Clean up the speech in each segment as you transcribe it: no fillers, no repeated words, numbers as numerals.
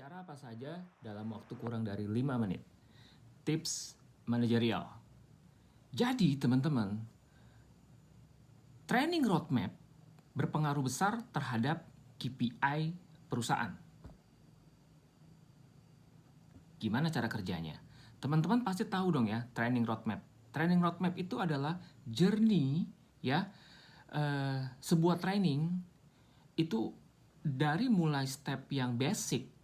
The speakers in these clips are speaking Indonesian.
Bicara apa saja dalam waktu kurang dari 5 menit. Tips manajerial. Jadi teman-teman, training roadmap berpengaruh besar terhadap KPI perusahaan. Gimana cara kerjanya? Teman-teman pasti tahu dong ya, training roadmap. Training roadmap itu adalah journey ya, sebuah training itu dari mulai step yang basic,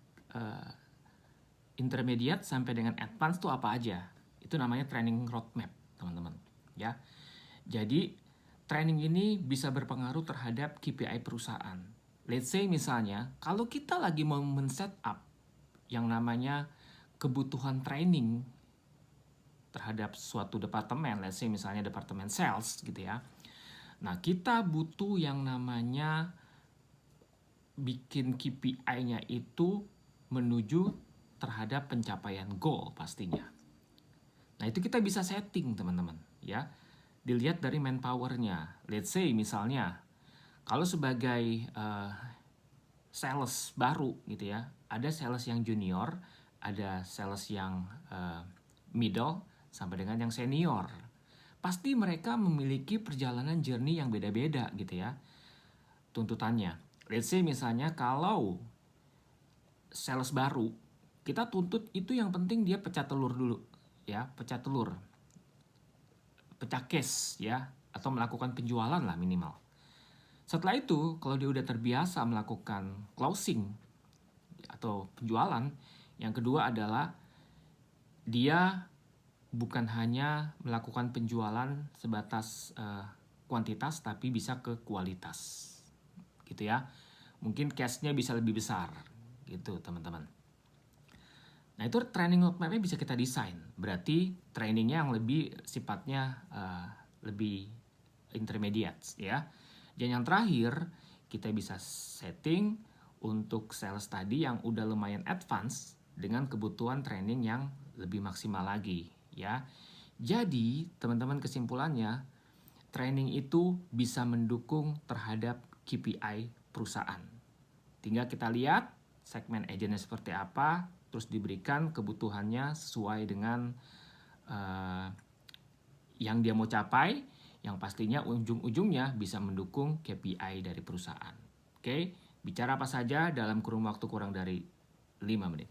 intermediate sampai dengan advance itu apa aja. Itu namanya training roadmap, teman-teman. Ya. Jadi, training ini bisa berpengaruh terhadap KPI perusahaan. Let's say misalnya, kalau kita lagi mau men-set up yang namanya kebutuhan training terhadap suatu departemen, let's say misalnya departemen sales gitu ya. Nah, kita butuh yang namanya bikin KPI-nya itu menuju terhadap pencapaian goal pastinya. Nah, itu kita bisa setting, teman-teman, ya. Dilihat dari manpower-nya. Let's say misalnya kalau sebagai sales baru gitu ya, ada sales yang junior, ada sales yang middle sampai dengan yang senior. Pasti mereka memiliki perjalanan journey yang beda-beda gitu ya, tuntutannya. Let's say misalnya kalau sales baru, kita tuntut itu yang penting dia pecah telur dulu ya, pecah telur, pecah case ya, atau melakukan penjualan lah minimal. Setelah itu kalau dia udah terbiasa melakukan closing atau penjualan, yang kedua adalah dia bukan hanya melakukan penjualan sebatas kuantitas, tapi bisa ke kualitas gitu ya. Mungkin cashnya bisa lebih besar gitu, teman-teman. Nah, itu training roadmap-nya bisa kita desain. Berarti trainingnya yang lebih sifatnya lebih intermediate ya. Dan yang terakhir, kita bisa setting untuk sales tadi yang udah lumayan advance dengan kebutuhan training yang lebih maksimal lagi ya. Jadi, teman-teman, kesimpulannya, training itu bisa mendukung terhadap KPI perusahaan. Tinggal kita lihat segmen agentnya seperti apa, terus diberikan kebutuhannya sesuai dengan yang dia mau capai, yang pastinya ujung-ujungnya bisa mendukung KPI dari perusahaan. Oke, bicara apa saja dalam kurun waktu kurang dari 5 menit.